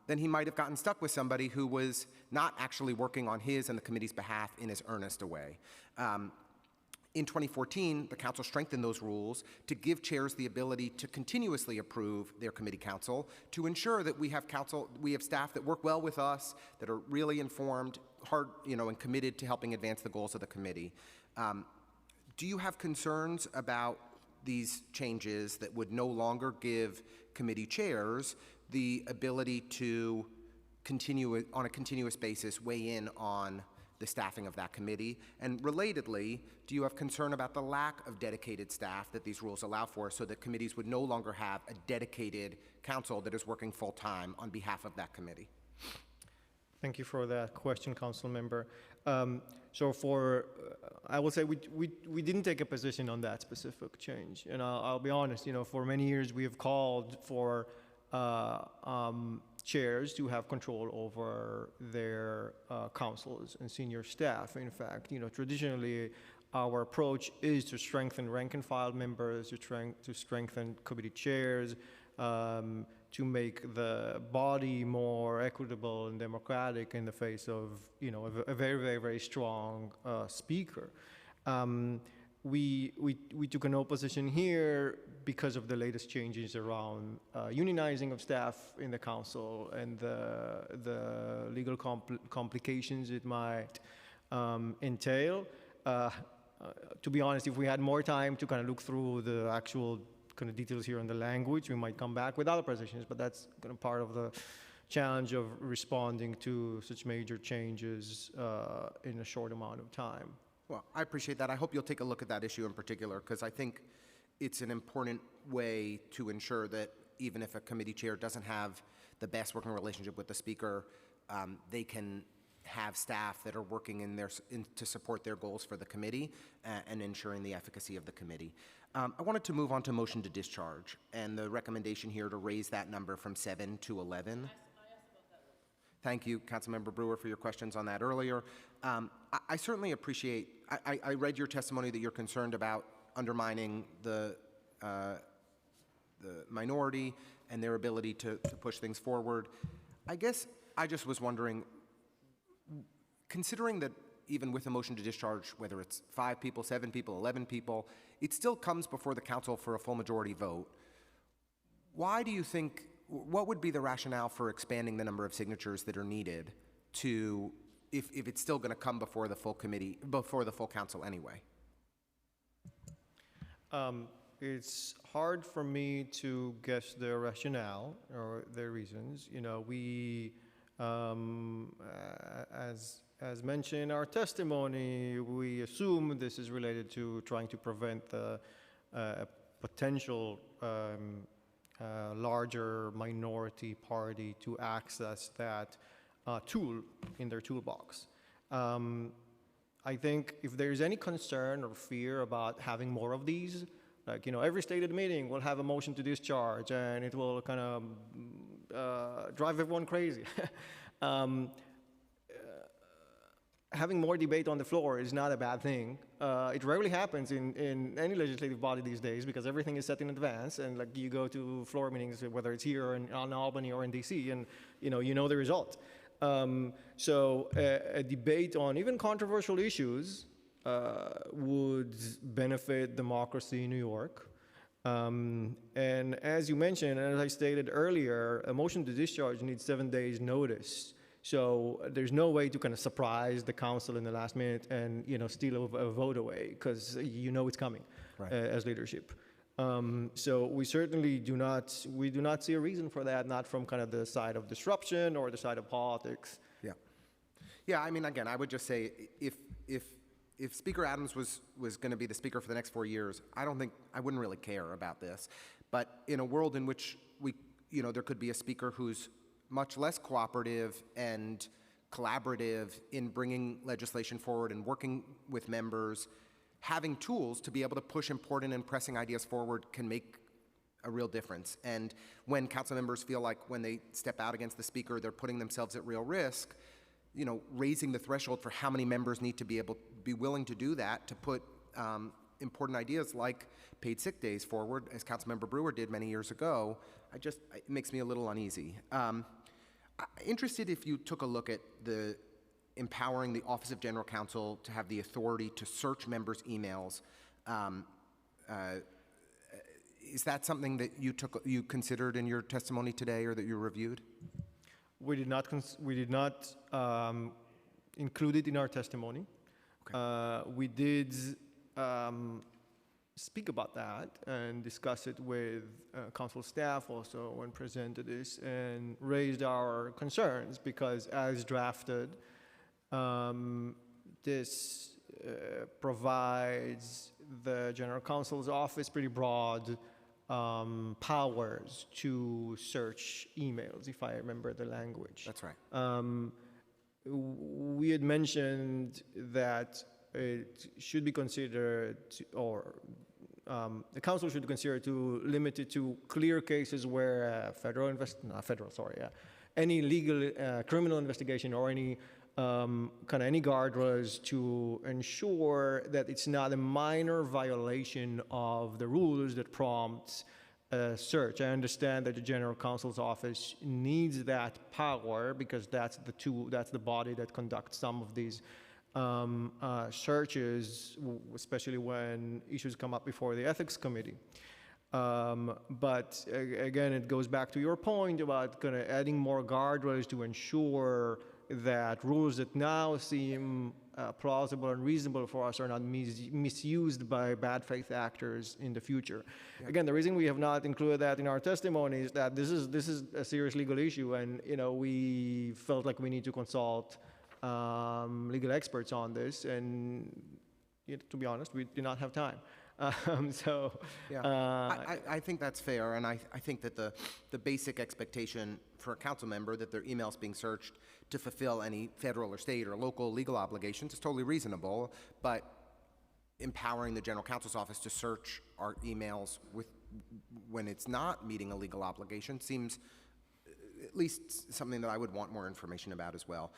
then he might have gotten stuck with somebody who was not actually working on his and the committee's behalf in as earnest a way. In 2014, the council strengthened those rules to give chairs the ability to continuously approve their committee counsel, to ensure that we have staff that work well with us, that are really informed, hard, and committed to helping advance the goals of the committee. Do you have concerns about these changes that would no longer give committee chairs the ability to continue on a continuous basis weigh in on the staffing of that committee? And relatedly, do you have concern about the lack of dedicated staff that these rules allow for, so that committees would no longer have a dedicated counsel that is working full-time on behalf of that committee? Thank you for that question, Council Member. I will say we didn't take a position on that specific change. And I'll be honest, for many years we have called for chairs to have control over their councils and senior staff. In fact, traditionally our approach is to strengthen rank and file members, to strengthen committee chairs, to make the body more equitable and democratic in the face of, a very, very, very strong speaker. We took an opposition here because of the latest changes around unionizing of staff in the council and the legal complications it might entail. To be honest, if we had more time to kind of look through the actual kind of details here on the language, we might come back with other positions, but that's kind of part of the challenge of responding to such major changes in a short amount of time. Well, I appreciate that. I hope you'll take a look at that issue in particular, because I think it's an important way to ensure that even if a committee chair doesn't have the best working relationship with the speaker, they can have staff that are working to support their goals for the committee and ensuring the efficacy of the committee. I wanted to move on to motion to discharge and the recommendation here to raise that number from 7 to 11. Thank you, Councilmember Brewer, for your questions on that earlier. I certainly appreciate, I read your testimony that you're concerned about undermining the minority and their ability to push things forward. I guess I just was wondering, considering that even with a motion to discharge, whether it's 5 people, 7 people, 11 people, it still comes before the council for a full majority vote. Why do you think, what would be the rationale for expanding the number of signatures that are needed to, if it's still going to come before the full committee, before the full council anyway? It's hard for me to guess the rationale or the reasons. We, as mentioned in our testimony, we assume this is related to trying to prevent the potential larger minority party to access that tool in their toolbox. I think if there's any concern or fear about having more of these, like, every stated meeting will have a motion to discharge and it will kind of drive everyone crazy. Having more debate on the floor is not a bad thing. It rarely happens in any legislative body these days because everything is set in advance, and like you go to floor meetings, whether it's here in Albany or in DC, and you know the result. So a debate on even controversial issues would benefit democracy in New York. And as you mentioned, and as I stated earlier, a motion to discharge needs 7 days notice. So there's no way to kind of surprise the council in the last minute and steal a vote away, because it's coming, right, as leadership. So we certainly do not see a reason for that, not from kind of the side of disruption or the side of politics. Yeah. I mean, again, I would just say if Speaker Adams was going to be the speaker for the next 4 years, I wouldn't really care about this. But in a world in which there could be a speaker who's much less cooperative and collaborative in bringing legislation forward and working with members. Having tools to be able to push important and pressing ideas forward can make a real difference. And when council members feel like when they step out against the speaker, they're putting themselves at real risk, raising the threshold for how many members need to be willing to do that to put important ideas like paid sick days forward, as Councilmember Brewer did many years ago, it makes me a little uneasy. Interested if you took a look at empowering the Office of General Counsel to have the authority to search members' emails. Is that something that you considered in your testimony today, or that you reviewed? We did not include it in our testimony. Okay. We did speak about that and discuss it with council staff also when presented this, and raised our concerns because, as drafted, this provides the General Counsel's office pretty broad powers to search emails, if I remember the language. That's right. We had mentioned that it should be considered, the council should consider to limit it to clear cases where any legal criminal investigation or any any guardrails to ensure that it's not a minor violation of the rules that prompts a search. I understand that the General Counsel's office needs that power because that's the body that conducts some of these searches, especially when issues come up before the Ethics Committee. But again, it goes back to your point about adding more guardrails to ensure that rules that now seem plausible and reasonable for us are not misused by bad faith actors in the future. Yeah. Again, the reason we have not included that in our testimony is that this is a serious legal issue, and we felt like we need to consult legal experts on this, and to be honest, we did not have time. I think that's fair, and I think that the basic expectation for a council member that their email's being searched to fulfill any federal or state or local legal obligations is totally reasonable, but empowering the General Counsel's office to search our emails when it's not meeting a legal obligation seems at least something that I would want more information about as well.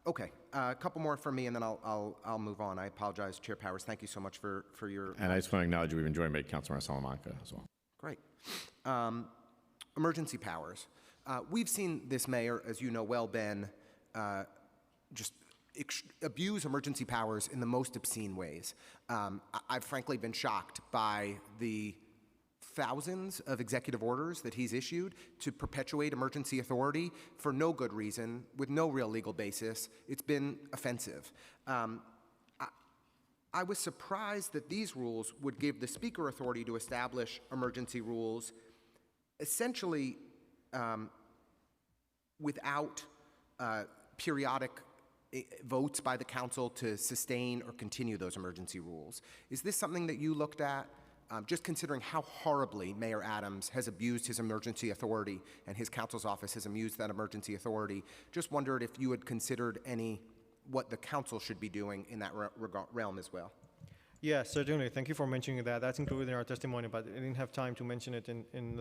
Okay, a couple more from me, and then I'll move on. I apologize, Chair Powers. Thank you so much for your... And I just want to acknowledge we've enjoyed meeting Councilmember Salamanca as well. Great. Emergency powers. We've seen this mayor, as you know well, Ben, just abuse emergency powers in the most obscene ways. I've frankly been shocked by the thousands of executive orders that he's issued to perpetuate emergency authority for no good reason, with no real legal basis. It's been offensive. I was surprised that these rules would give the Speaker authority to establish emergency rules essentially without periodic votes by the council to sustain or continue those emergency rules. Is this something that you looked at? Just considering how horribly Mayor Adams has abused his emergency authority and his council's office has abused that emergency authority, just wondered if you had considered what the council should be doing in that realm as well. Yeah, certainly. Thank you for mentioning that. That's included in our testimony, but I didn't have time to mention it in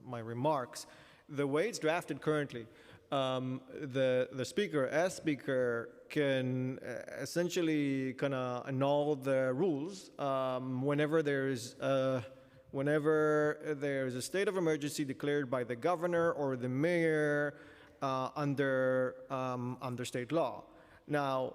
my remarks. The way it's drafted currently, the speaker, as speaker, can essentially annul the rules whenever there's a state of emergency declared by the governor or the mayor under state law. Now,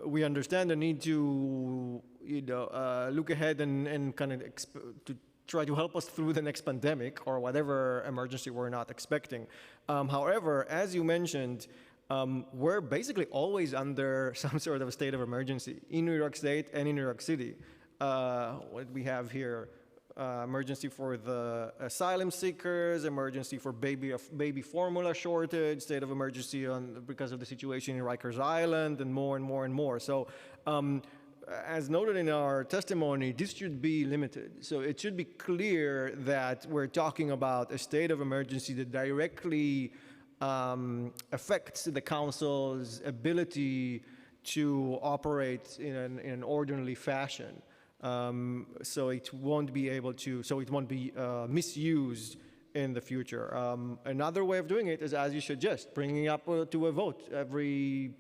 we understand the need to look ahead and to try to help us through the next pandemic or whatever emergency we're not expecting. However, as you mentioned, we're basically always under some sort of a state of emergency in New York State and in New York City. What we have here, emergency for the asylum seekers, emergency for baby formula shortage, state of emergency because of the situation in Rikers Island, and more and more and more. So as noted in our testimony, this should be limited. So it should be clear that we're talking about a state of emergency that directly affects the council's ability to operate in an orderly fashion. So it won't be misused in the future. Another way of doing it is, as you suggest, bringing up to a vote every,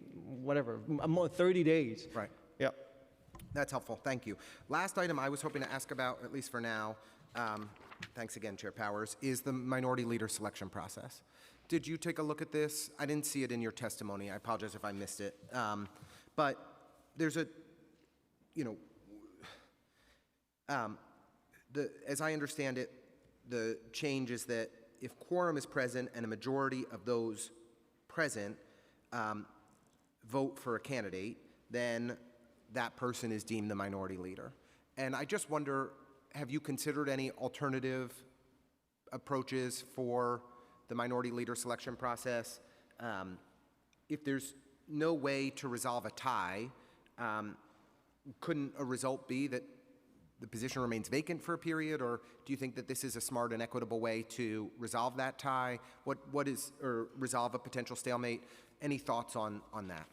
30 days. Right. Yeah. That's helpful. Thank you. Last item I was hoping to ask about, at least for now, thanks again, Chair Powers, is the minority leader selection process. Did you take a look at this? I didn't see it in your testimony. I apologize if I missed it. But there's a, as I understand it, the change is that if quorum is present and a majority of those present vote for a candidate, then that person is deemed the minority leader. And I just wonder, have you considered any alternative approaches for the minority leader selection process? If there's no way to resolve a tie, couldn't a result be that the position remains vacant for a period, or do you think that this is a smart and equitable way to resolve that tie? Or resolve a potential stalemate? Any thoughts on that?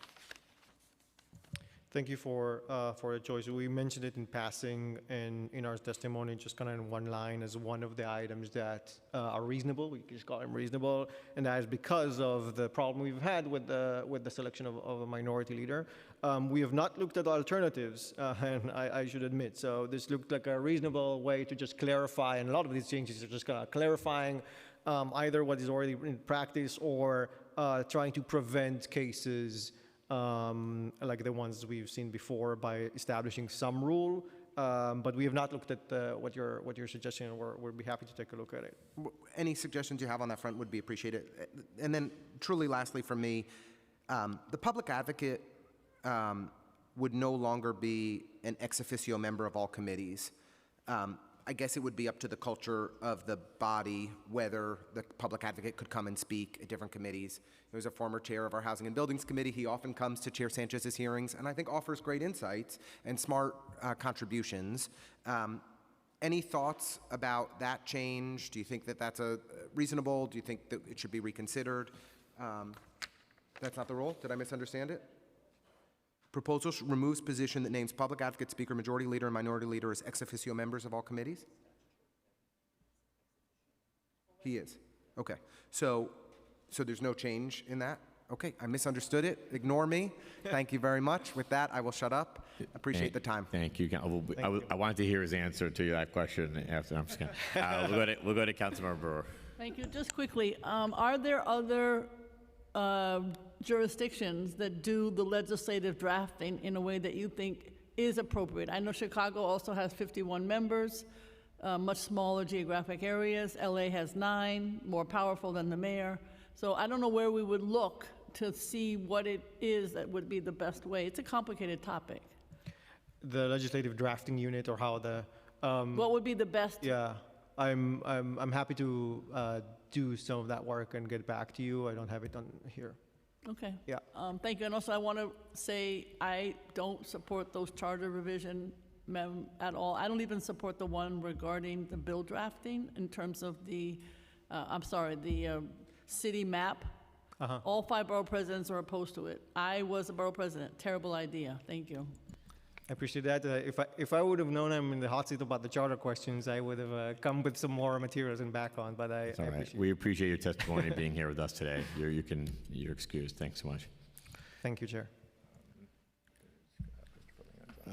Thank you for the choice. We mentioned it in passing in our testimony, just kind of in one line, as one of the items that are reasonable. We just call them reasonable, and that is because of the problem we've had with the selection of a minority leader. We have not looked at alternatives, and I should admit. So this looked like a reasonable way to just clarify, and a lot of these changes are just kind of clarifying either what is already in practice or trying to prevent cases like the ones we've seen before by establishing some rule, but we have not looked at what you're suggesting, and we'll be happy to take a look at it. Any suggestions you have on that front would be appreciated. And then, truly, lastly, from me, the public advocate would no longer be an ex officio member of all committees. I guess it would be up to the culture of the body whether the public advocate could come and speak at different committees. He was a former chair of our Housing and Buildings Committee. He often comes to Chair Sanchez's hearings and I think offers great insights and smart contributions. Any thoughts about that change? Do you think that that's reasonable? Do you think that it should be reconsidered? That's not the rule? Did I misunderstand it? Proposal removes position that names public advocate, speaker, majority leader, and minority leader as ex officio members of all committees? He is. Okay. So there's no change in that? Okay, I misunderstood it. Ignore me. Thank you very much. With that, I will shut up. Appreciate the time. Thank you. I wanted to hear his answer to that question after. I'm just kidding. We'll go to Councilmember Brewer. Thank you. Just quickly, are there other jurisdictions that do the legislative drafting in a way that you think is appropriate? I know Chicago also has 51 members, much smaller geographic areas. LA has 9, more powerful than the mayor. So I don't know where we would look to see what it is that would be the best way. It's a complicated topic. The legislative drafting unit, or how the what would be the best? Yeah, I'm happy to do some of that work and get back to you. I don't have it on here. Okay. Yeah. Thank you. And also, I want to say I don't support those charter revision at all. I don't even support the one regarding the bill drafting in terms of the, the city map. All 5 borough presidents are opposed to it. I was a borough president. Terrible idea. Thank you. I appreciate that. If I would have known I'm in the hot seat about the charter questions, I would have come with some more materials and background. But I all right. We appreciate your testimony and being here with us today. You're excused. Thanks so much. Thank you, Chair.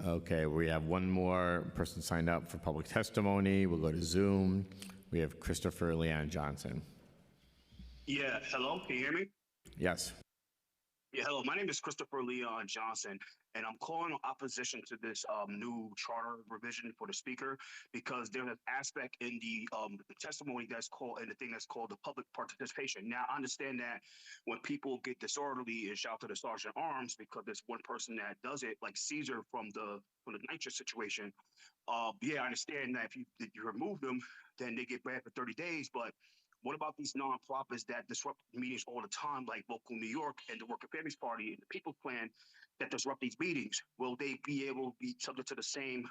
Okay, we have one more person signed up for public testimony. We'll go to Zoom. We have Christopher Leon Johnson. Yeah, hello, can you hear me? Yes. Yeah, hello, my name is Christopher Leon Johnson, and I'm calling in opposition to this new charter revision for the speaker, because there's an aspect in the testimony that's called, and the thing that's called the public participation. Now, I understand that when people get disorderly and shout to the sergeant at arms because there's one person that does it, like Caesar from the nitrous situation, yeah, I understand that if you remove them, then they get banned for 30 days, but What about these nonprofits that disrupt meetings all the time, like Local New York and the Working Families Party and the People's Plan that disrupt these meetings? Will they be able to be subject to the same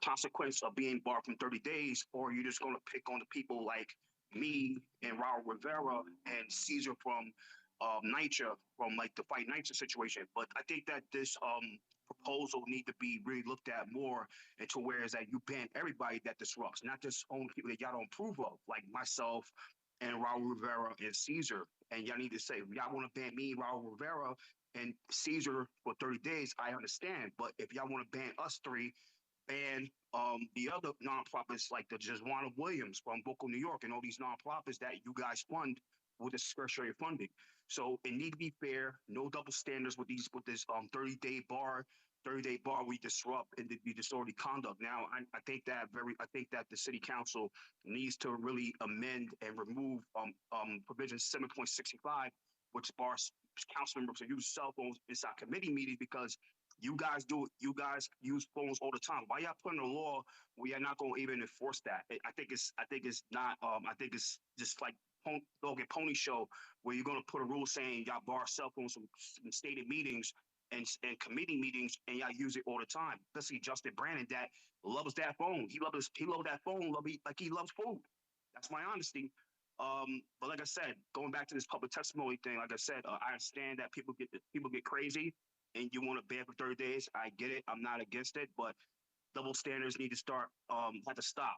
consequence of being barred from 30 days, or are you just going to pick on the people like me and Raul Rivera and Caesar from NYCHA, from like the Fight NYCHA situation? But I think that this proposal need to be really looked at more into where is that you ban everybody that disrupts, not just only people that y'all don't approve of, like myself and Raul Rivera and Caesar. And y'all need to say, y'all want to ban me, Raul Rivera, and Caesar for 30 days, I understand. But if y'all want to ban us three, ban the other nonprofits like the Jazwana Williams from Local New York and all these nonprofits that you guys fund with discretionary funding. So it need to be fair, no double standards with this 30-day bar. 30-day bar we disrupt and the disorderly conduct. Now, I think that the city council needs to really amend and remove provision 7.65, which bars council members to use cell phones inside committee meetings, because you guys use phones all the time. Why y'all putting a law where you're not going to even enforce that? I think it's just like dog and pony show, where you're going to put a rule saying y'all bar cell phones from stated meetings and committee meetings, and y'all use it all the time. Especially Justin Brandon, that loves that phone. He loves that phone like he loves food. That's my honesty. But like I said, going back to this public testimony thing, like I said, I understand that people get crazy and you want to ban for 30 days. I get it. I'm not against it, but double standards need to have to stop.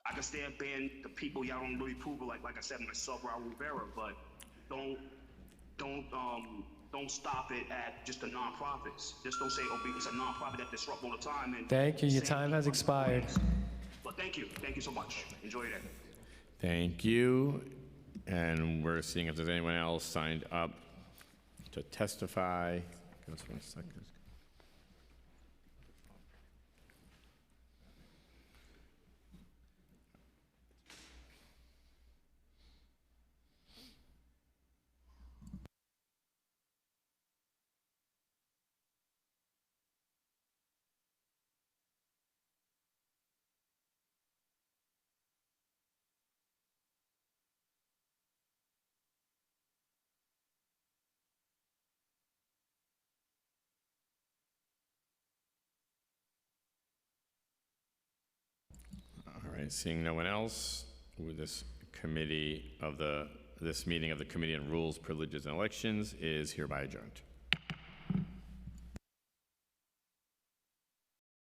I can stand ban the people y'all don't really approve of, like I said, myself, Raul Rivera, but don't stop it at just the nonprofits. Just don't say, oh, it's a nonprofit that disrupt all the time. And Thank you. Your time has expired. But thank you so much. Enjoy your day. Thank you. And we're seeing if there's anyone else signed up to testify. Give us 1 second. All right, seeing no one else, this meeting of the Committee on Rules, Privileges, and Elections is hereby adjourned.